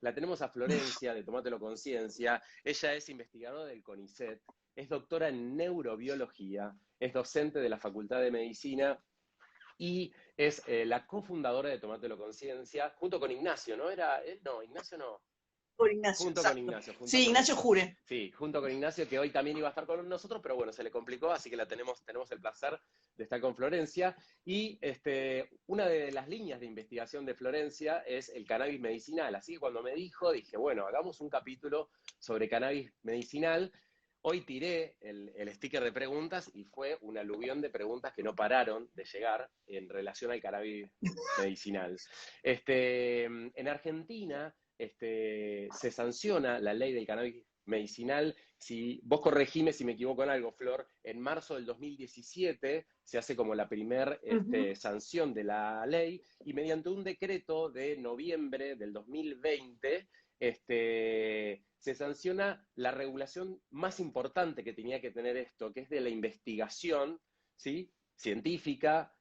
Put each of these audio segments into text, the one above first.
la tenemos a Florencia, de Tomátelo Conciencia. Ella es investigadora del CONICET, es doctora en neurobiología, es docente de la Facultad de Medicina y es la cofundadora de Tomátelo Conciencia, junto con Ignacio, ¿no? No, Ignacio no. Por Ignacio, Junto con exacto. Ignacio, Sí, Ignacio Jure. Sí, junto con Ignacio, que hoy también iba a estar con nosotros, pero bueno, se le complicó, así que tenemos el placer de estar con Florencia. Y una de las líneas de investigación de Florencia es el cannabis medicinal. Así que cuando me dijo, dije, bueno, hagamos un capítulo sobre cannabis medicinal. Hoy tiré el sticker de preguntas y fue un aluvión de preguntas que no pararon de llegar en relación al cannabis medicinal. En Argentina se sanciona la ley del cannabis medicinal. Si vos corregime si me equivoco en algo, Flor, en marzo del 2017 se hace como la primer sanción de la ley y mediante un decreto de noviembre del 2020 se sanciona la regulación más importante que tenía que tener esto, que es de la investigación, ¿sí?, científica,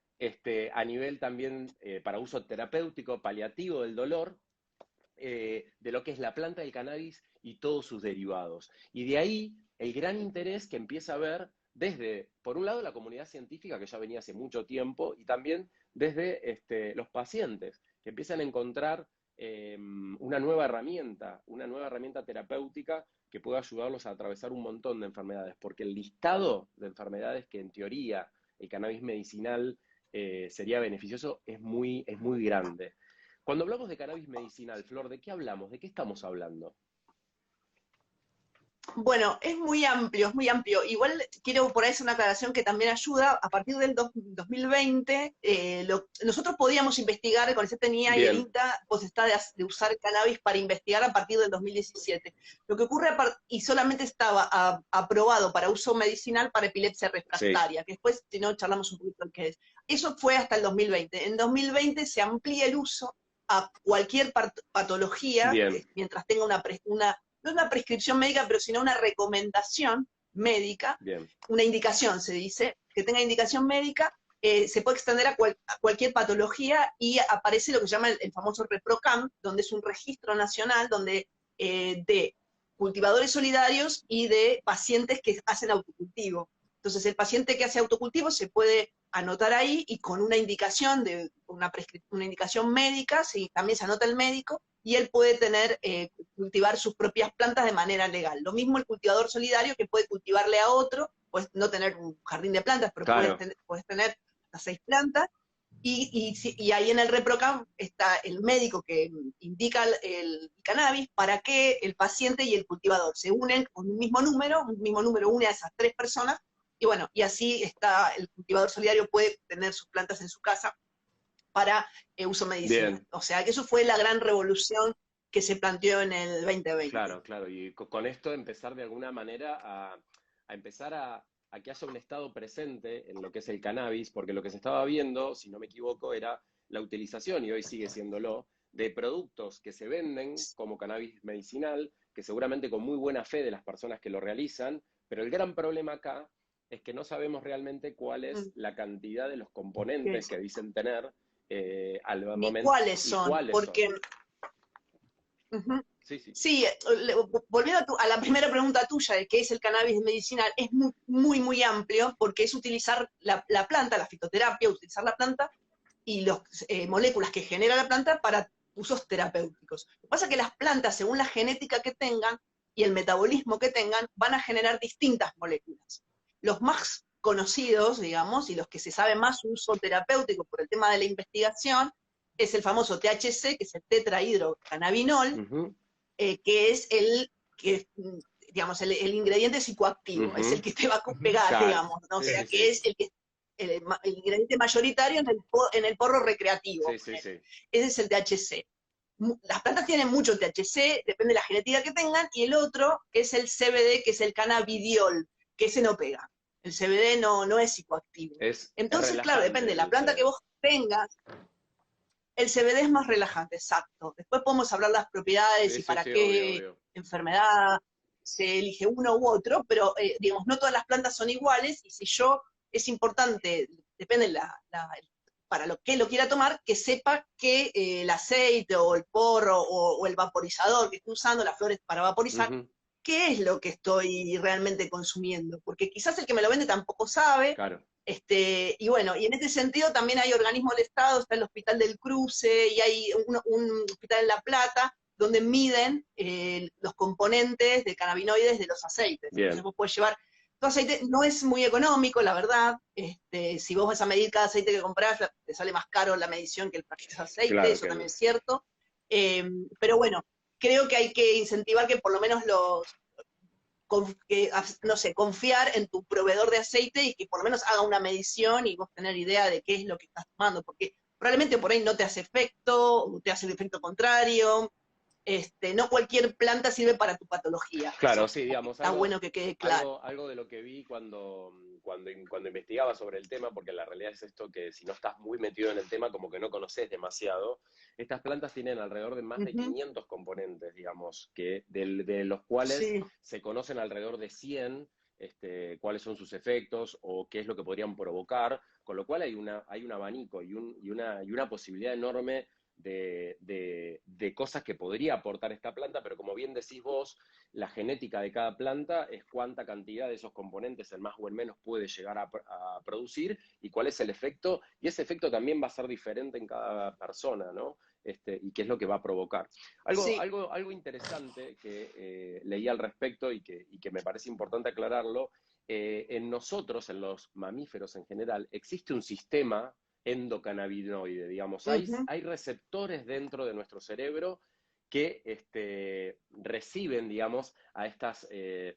a nivel también para uso terapéutico, paliativo del dolor, de lo que es la planta del cannabis y todos sus derivados. Y de ahí el gran interés que empieza a haber desde, por un lado, la comunidad científica, que ya venía hace mucho tiempo, y también desde los pacientes, que empiezan a encontrar una nueva herramienta terapéutica que pueda ayudarlos a atravesar un montón de enfermedades, porque el listado de enfermedades que en teoría el cannabis medicinal sería beneficioso es muy grande. Cuando hablamos de cannabis medicinal, Flor, ¿de qué hablamos? ¿De qué estamos hablando? Bueno, es muy amplio, es muy amplio. Igual quiero por ahí hacer una aclaración que también ayuda. A partir del 2020, nosotros podíamos investigar, con ese tenía y el Bien. INTA potestad de usar cannabis para investigar a partir del 2017. Lo que ocurre, y solamente estaba aprobado para uso medicinal para epilepsia refractaria, Sí. que después, si no, charlamos un poquito de qué es. Eso fue hasta el 2020. En 2020 se amplía el uso a cualquier patología, Bien. mientras tenga no una prescripción médica, pero sino una recomendación médica, Bien. una indicación, se dice, que tenga indicación médica, se puede extender a cualquier patología y aparece lo que se llama el famoso ReproCam, donde es un registro nacional donde de cultivadores solidarios y de pacientes que hacen autocultivo. Entonces, el paciente que hace autocultivo se puede anotar ahí y con una indicación, una indicación médica, también se anota el médico, y él puede cultivar sus propias plantas de manera legal. Lo mismo el cultivador solidario, que puede cultivarle a otro, puedes no tener un jardín de plantas, pero Claro. puedes tener hasta 6 plantas, y ahí en el ReproCam está el médico que indica el cannabis para que el paciente y el cultivador se unen con un mismo número une a esas 3 personas, y bueno, y así el cultivador solidario puede tener sus plantas en su casa para uso medicinal. Bien. O sea que eso fue la gran revolución que se planteó en el 2020. Claro, claro. Y con esto empezar de alguna manera a empezar a que haya un estado presente en lo que es el cannabis, porque lo que se estaba viendo, si no me equivoco, era la utilización, y hoy sigue siéndolo, de productos que se venden como cannabis medicinal, que seguramente con muy buena fe de las personas que lo realizan, pero el gran problema acá es que no sabemos realmente cuál es la cantidad de los componentes que dicen tener al momento. Ni cuáles son, porque... Sí, sí. Sí, volviendo a la primera pregunta tuya de qué es el cannabis medicinal, es muy amplio, porque es utilizar la planta, la fitoterapia, utilizar la planta y las moléculas que genera la planta para usos terapéuticos. Lo que pasa es que las plantas, según la genética que tengan y el metabolismo que tengan, van a generar distintas moléculas. Los más conocidos, digamos, y los que se sabe más su uso terapéutico por el tema de la investigación, es el famoso THC, que es el tetrahidrocannabinol, que es digamos, el ingrediente psicoactivo, es el que te va a pegar, claro, digamos, ¿no? O sea, que es el ingrediente mayoritario en el porro recreativo. Ese es el THC. Las plantas tienen mucho THC, depende de la genética que tengan, y el otro es el CBD, que es el cannabidiol, que ese no pega. El CBD no es psicoactivo. Entonces, claro, depende de la planta que vos tengas. El CBD es más relajante, exacto. Después podemos hablar de las propiedades y para qué obvio. Enfermedad se elige uno u otro, pero digamos, no todas las plantas son iguales, y es importante, depende para lo que lo quiera tomar, que sepa que el aceite o el porro o el vaporizador que estoy usando, las flores para vaporizar, qué es lo que estoy realmente consumiendo, porque quizás el que me lo vende tampoco sabe, Claro. y bueno, y en este sentido también hay organismos del Estado, está el Hospital del Cruce, y hay un hospital en La Plata, donde miden los componentes de cannabinoides de los aceites. Bien. Entonces vos podés llevar, tu aceite no es muy económico, la verdad, si vos vas a medir cada aceite que comprás, te sale más caro la medición que el paquete de aceite, Claro, eso también es cierto, pero bueno, creo que hay que incentivar que por lo menos no sé, confiar en tu proveedor de aceite y que por lo menos haga una medición y vos tener idea de qué es lo que estás tomando, porque probablemente por ahí no te hace efecto, o te hace el efecto contrario, no cualquier planta sirve para tu patología. Claro, O sea, sí, digamos, está bueno que quede claro. algo de lo que vi cuando investigaba sobre el tema, porque la realidad es esto que si no estás muy metido en el tema, como que no conoces demasiado, estas plantas tienen alrededor de más de 500 componentes, digamos, de los cuales Sí. se conocen alrededor de 100, cuáles son sus efectos o qué es lo que podrían provocar, con lo cual hay un abanico y una posibilidad enorme de cosas que podría aportar esta planta, pero como bien decís vos, la genética de cada planta es cuánta cantidad de esos componentes, en más o en menos, puede llegar a producir y cuál es el efecto, y ese efecto también va a ser diferente en cada persona, ¿no? Y qué es lo que va a provocar. Algo interesante que leí al respecto y que me parece importante aclararlo, en nosotros, en los mamíferos en general, existe un sistema endocannabinoide, digamos. Hay receptores dentro de nuestro cerebro que reciben, digamos, a estas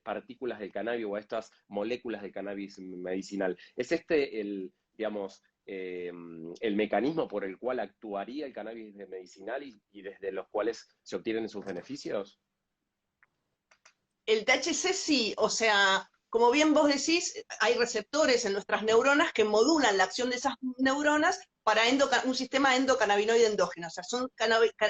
partículas del cannabis o a estas moléculas del cannabis medicinal. ¿Es digamos, el mecanismo por el cual actuaría el cannabis medicinal y desde los cuales se obtienen sus beneficios? El THC sí, o sea, como bien vos decís, hay receptores en nuestras neuronas que modulan la acción de esas neuronas para un sistema endocannabinoide endógeno, o sea, son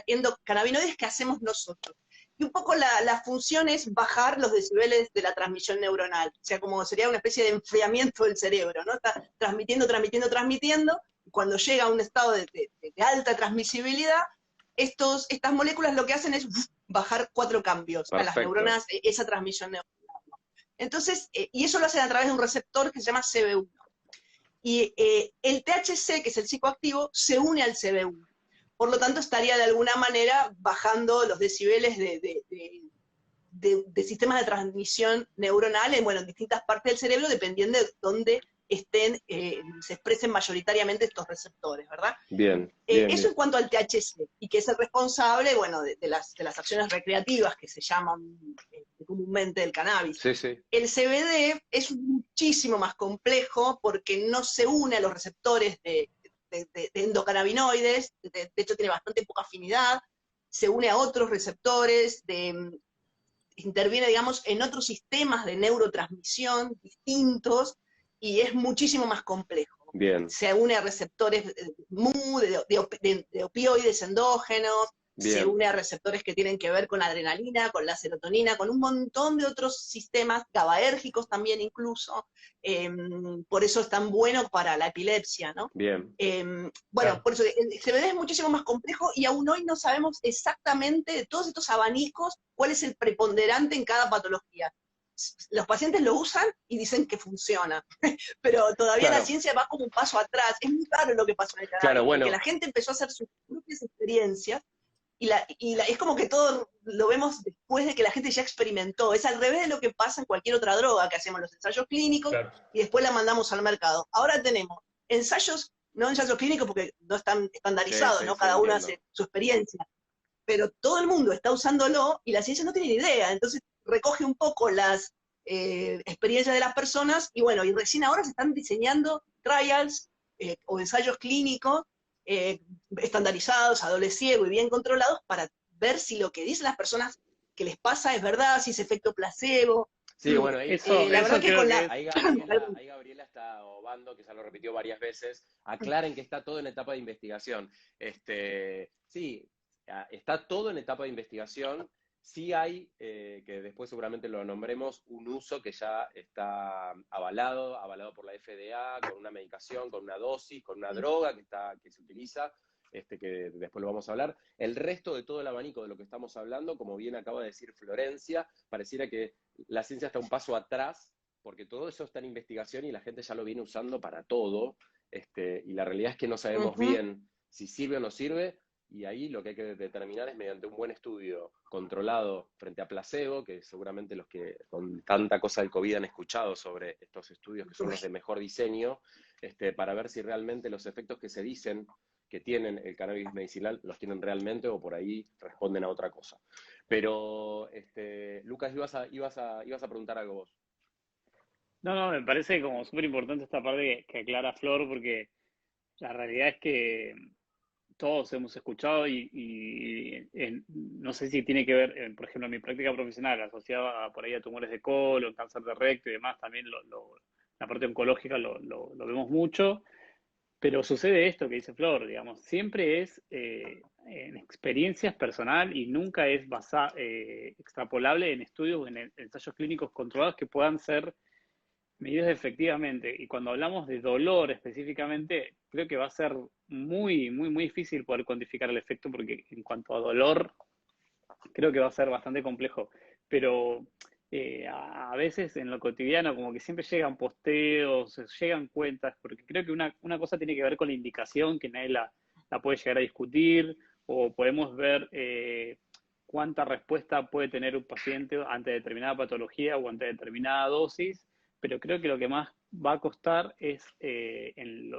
endocannabinoides que hacemos nosotros. Y un poco la función es bajar los decibeles de la transmisión neuronal, o sea, como sería una especie de enfriamiento del cerebro, ¿no? Está transmitiendo, transmitiendo, transmitiendo, y cuando llega a un estado de alta transmisibilidad, estas moléculas lo que hacen es bajar 4 cambios a las neuronas, esa transmisión neuronal. Entonces, y eso lo hacen a través de un receptor que se llama CB1. Y el THC, que es el psicoactivo, se une al CB1. Por lo tanto, estaría de alguna manera bajando los decibeles de sistemas de transmisión neuronal en distintas partes del cerebro, dependiendo de dónde se expresen mayoritariamente estos receptores, ¿verdad? Bien. Eso en cuanto al THC, y que es el responsable, de las acciones recreativas que se llaman comúnmente del cannabis. Sí, sí. El CBD es muchísimo más complejo porque no se une a los receptores de endocannabinoides, de hecho tiene bastante poca afinidad, se une a otros receptores, interviene, digamos, en otros sistemas de neurotransmisión distintos, y es muchísimo más complejo. Bien. Se une a receptores de opioides endógenos, se une a receptores que tienen que ver con la adrenalina, con la serotonina, con un montón de otros sistemas, GABAérgicos también incluso, por eso es tan bueno para la epilepsia, ¿no? Bien. Bueno, por eso el CBD es muchísimo más complejo y aún hoy no sabemos exactamente de todos estos abanicos cuál es el preponderante en cada patología. Los pacientes lo usan y dicen que funciona, pero todavía la ciencia va como un paso atrás. Es muy raro lo que pasó en el cannabis, porque la gente empezó a hacer sus propias experiencias y es como que todo lo vemos después de que la gente ya experimentó. Es al revés de lo que pasa en cualquier otra droga, que hacemos los ensayos clínicos y después la mandamos al mercado. Ahora tenemos no ensayos clínicos porque no están estandarizados, ¿no? Cada uno hace su experiencia, pero todo el mundo está usándolo y la ciencia no tiene ni idea. Entonces recoge un poco las experiencias de las personas y bueno, y recién ahora se están diseñando trials o ensayos clínicos estandarizados, a doble ciego y bien controlados para ver si lo que dicen las personas que les pasa es verdad, si es efecto placebo. Sí, bueno, la verdad que con ahí Gabriela está obando, que ya lo repitió varias veces, aclaren que está todo en etapa de investigación. Sí, está todo en etapa de investigación. Sí hay, que después seguramente lo nombremos, un uso que ya está avalado por la FDA, con una medicación, con una dosis, con una droga que se utiliza, que después lo vamos a hablar. El resto de todo el abanico de lo que estamos hablando, como bien acaba de decir Florencia, pareciera que la ciencia está un paso atrás, porque todo eso está en investigación y la gente ya lo viene usando para todo, y la realidad es que no sabemos bien si sirve o no sirve, y ahí lo que hay que determinar es mediante un buen estudio controlado frente a placebo, que seguramente los que con tanta cosa del COVID han escuchado sobre estos estudios que son los de mejor diseño, para ver si realmente los efectos que se dicen que tienen el cannabis medicinal los tienen realmente o por ahí responden a otra cosa. Pero, Lucas, ibas a preguntar algo vos. No, me parece como súper importante esta parte que aclara Flor, porque la realidad es que todos hemos escuchado no sé si tiene que ver, por ejemplo, en mi práctica profesional, asociada por ahí a tumores de colon, cáncer de recto y demás, también la parte oncológica lo vemos mucho, pero sucede esto que dice Flor, digamos, siempre es en experiencias personal y nunca es extrapolable en estudios o en ensayos clínicos controlados que puedan ser medidas efectivamente. Y cuando hablamos de dolor específicamente, creo que va a ser muy, muy, muy difícil poder cuantificar el efecto, porque en cuanto a dolor, creo que va a ser bastante complejo. Pero a veces en lo cotidiano, como que siempre llegan posteos, llegan cuentas, porque creo que una cosa tiene que ver con la indicación, que nadie la puede llegar a discutir, o podemos ver cuánta respuesta puede tener un paciente ante determinada patología o ante determinada dosis, pero creo que lo que más va a costar es,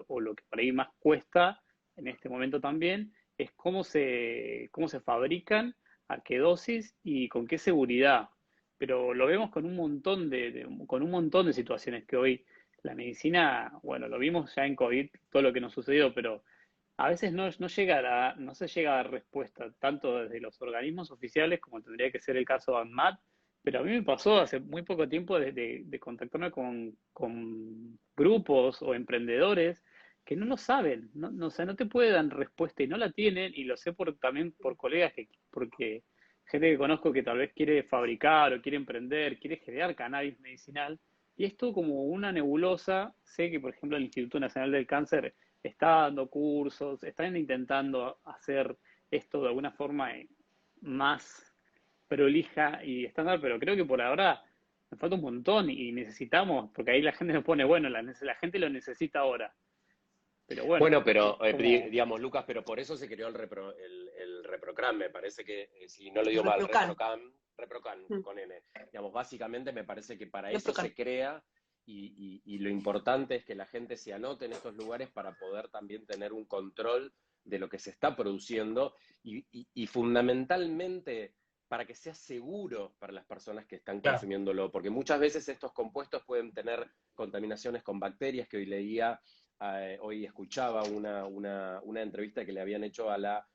o lo que por ahí más cuesta en este momento también, es cómo se fabrican, a qué dosis y con qué seguridad. Pero lo vemos con un montón con un montón de situaciones que hoy la medicina, bueno, lo vimos ya en COVID, todo lo que nos sucedió, pero a veces no se llega a dar respuesta, tanto desde los organismos oficiales, como tendría que ser el caso de ANMAT, pero a mí me pasó hace muy poco tiempo de contactarme con grupos o emprendedores que no lo saben, o sea, no te pueden dar respuesta y no la tienen, y lo sé también por colegas, porque gente que conozco que tal vez quiere fabricar o quiere emprender, quiere generar cannabis medicinal, y esto como una nebulosa. Sé que, por ejemplo, el Instituto Nacional del Cáncer está dando cursos, están intentando hacer esto de alguna forma más prolija y estándar, pero creo que por ahora nos falta un montón y necesitamos, porque ahí la gente nos pone, bueno, la gente lo necesita ahora. Pero bueno, pero digamos, Lucas, pero por eso se creó el ReproCan, me parece que, si no lo digo mal, ReproCan con N. Digamos, básicamente me parece que para eso se crea y lo importante es que la gente se anote en estos lugares para poder también tener un control de lo que se está produciendo y fundamentalmente para que sea seguro para las personas que están consumiéndolo, porque muchas veces estos compuestos pueden tener contaminaciones con bacterias, que hoy leía, hoy escuchaba una entrevista que le habían hecho a la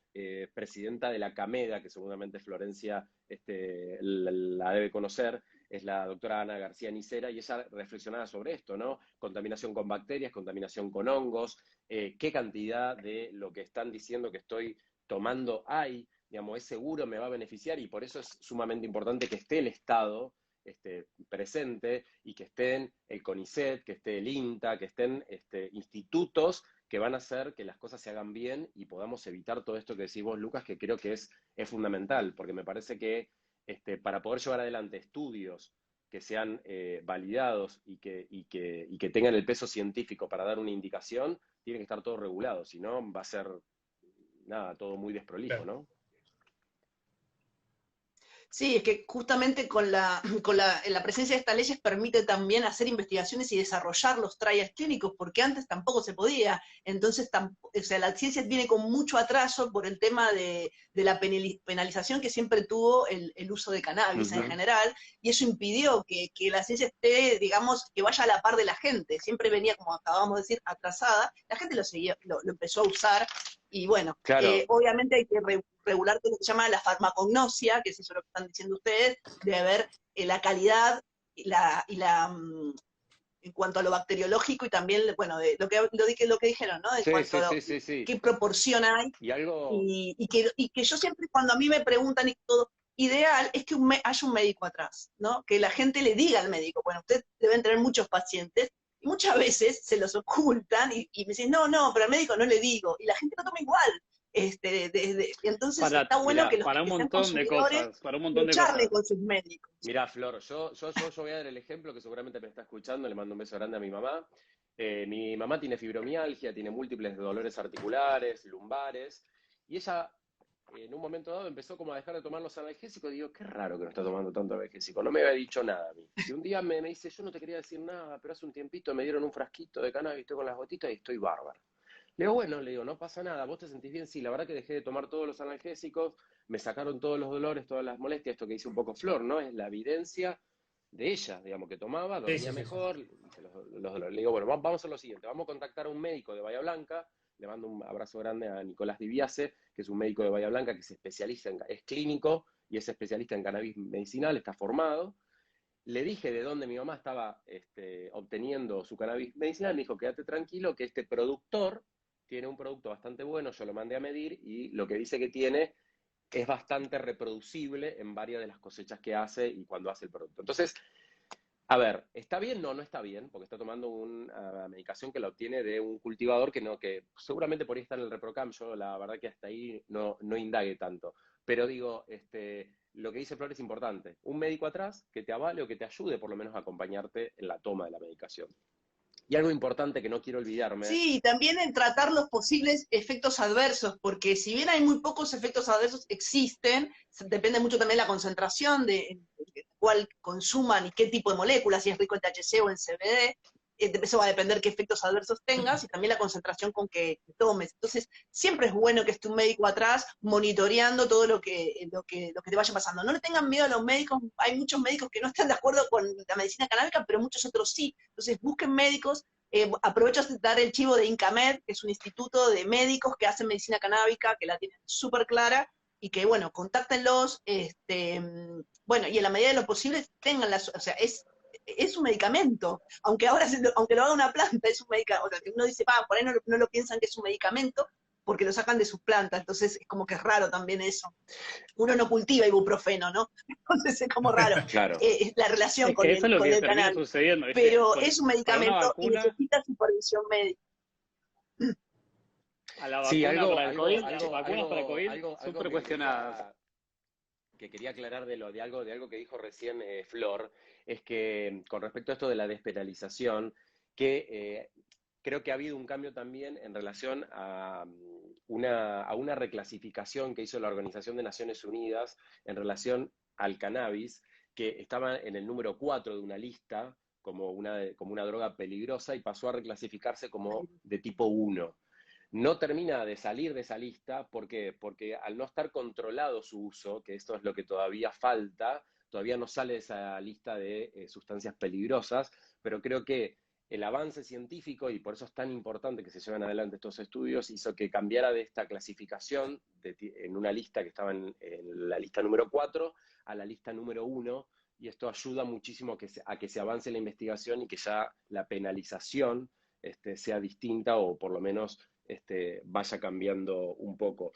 presidenta de la CAMEDA, que seguramente Florencia la debe conocer, es la doctora Ana García Nicera, y ella reflexionaba sobre esto, ¿no? Contaminación con bacterias, contaminación con hongos, qué cantidad de lo que están diciendo que estoy tomando hay, digamos, es seguro, me va a beneficiar, y por eso es sumamente importante que esté el Estado presente y que estén el CONICET, que esté el INTA, que estén institutos que van a hacer que las cosas se hagan bien y podamos evitar todo esto que decís vos, Lucas, que creo que es fundamental, porque me parece que para poder llevar adelante estudios que sean validados y que tengan el peso científico para dar una indicación, tiene que estar todo regulado, si no va a ser nada, todo muy desprolijo, ¿no? Sí, es que justamente la presencia de estas leyes permite también hacer investigaciones y desarrollar los trials clínicos, porque antes tampoco se podía. Entonces, o sea, la ciencia viene con mucho atraso por el tema de la penalización que siempre tuvo el uso de cannabis en general, y eso impidió que la ciencia esté, digamos, que vaya a la par de la gente. Siempre venía, como acabamos de decir, atrasada. La gente lo empezó a usar, y bueno, obviamente hay que regular lo que se llama la farmacognosia, que es eso lo que están diciendo ustedes, de ver la calidad en cuanto a lo bacteriológico y también, bueno, de lo que dijeron, ¿no? De cuanto a qué proporción hay. Y que yo siempre, cuando a mí me preguntan y todo, ideal es que haya un médico atrás, ¿no? Que la gente le diga al médico, bueno, ustedes deben tener muchos pacientes, y muchas veces se los ocultan y me dicen, no, no, pero al médico no le digo, y la gente lo toma igual. Entonces está bueno Mira, que los para un que sean montón de consumidores cosas, para un montón lo de charlen cosas. con sus médicos. mira, Flor, yo voy a dar el ejemplo que seguramente me está escuchando, le mando un beso grande a mi mamá. Mi mamá tiene fibromialgia, tiene múltiples dolores articulares, lumbares, y ella en un momento dado empezó como a dejar de tomar los analgésicos, y digo, qué raro que no está tomando tanto analgésico, no me había dicho nada a mí. Y un día me dice, yo no te quería decir nada, pero hace un tiempito me dieron un frasquito de cannabis, estoy con las gotitas y estoy bárbaro. Le digo, bueno, le digo, no pasa nada, ¿vos te sentís bien? Sí, la verdad que dejé de tomar todos los analgésicos, me sacaron todos los dolores, todas las molestias, esto que dice un poco Flor, ¿no? Es la evidencia de ella, digamos, que tomaba, Sí, sí, dormía sí, sí. mejor, los dolores. Le digo, bueno, vamos a hacer lo siguiente, vamos a contactar a un médico de Bahía Blanca, le mando un abrazo grande a Nicolás Diviase, que es un médico de Bahía Blanca que se especializa es clínico y es especialista en cannabis medicinal, está formado. Le dije de dónde mi mamá estaba obteniendo su cannabis medicinal, me dijo, quédate tranquilo, que este productor tiene un producto bastante bueno, yo lo mandé a medir y lo que dice que tiene es bastante reproducible en varias de las cosechas que hace y cuando hace el producto. Entonces, a ver, ¿está bien? No, no está bien, porque está tomando una medicación que la obtiene de un cultivador que seguramente por ahí está en el ReproCam. Yo la verdad que hasta ahí no indague tanto. Pero digo, lo que dice Flor es importante. Un médico atrás que te avale o que te ayude por lo menos a acompañarte en la toma de la medicación. Y algo importante que no quiero olvidarme. Sí, y también en tratar los posibles efectos adversos, porque si bien hay muy pocos efectos adversos, existen, depende mucho también de la concentración de cuál consuman y qué tipo de moléculas, si es rico en THC o en CBD, eso va a depender qué efectos adversos tengas y también la concentración con que tomes. Entonces, siempre es bueno que esté un médico atrás monitoreando todo lo que te vaya pasando. No le tengan miedo a los médicos, hay muchos médicos que no están de acuerdo con la medicina canábica, pero muchos otros sí. Entonces, busquen médicos. Aprovecho de dar el chivo de INCAMED, que es un instituto de médicos que hacen medicina canábica, que la tienen súper clara, y que, bueno, contáctenlos, bueno, y en la medida de lo posible tengan o sea, es un medicamento, aunque lo haga una planta, es un medicamento, o sea, que uno dice, por ahí no lo piensan que es un medicamento, porque lo sacan de sus plantas, entonces es como que es raro también eso. Uno no cultiva ibuprofeno, ¿no? Entonces es como raro Claro. la relación Es que eso es lo con que el termina cannabis, sucediendo, ¿viste? pero es un Para una medicamento y vacuna, necesita supervisión médica. a la Sí, vacuna para el COVID, las vacunas para el algo, COVID algo, algo súper cuestionadas. que quería aclarar de algo que dijo recién Flor, es que con respecto a esto de la despenalización, que creo que ha habido un cambio también en relación a una reclasificación que hizo la Organización de Naciones Unidas en relación al cannabis, que estaba en el número 4 de una lista como una droga peligrosa y pasó a reclasificarse como de tipo 1. No termina de salir de esa lista, ¿por qué? Porque al no estar controlado su uso, que esto es lo que todavía falta, todavía no sale de esa lista de sustancias peligrosas, pero creo que el avance científico, y por eso es tan importante que se lleven adelante estos estudios, hizo que cambiara de esta clasificación en una lista que estaba en la lista número 4 a la lista número 1, y esto ayuda muchísimo a que se avance la investigación y que ya la penalización sea distinta o por lo menos vaya cambiando un poco.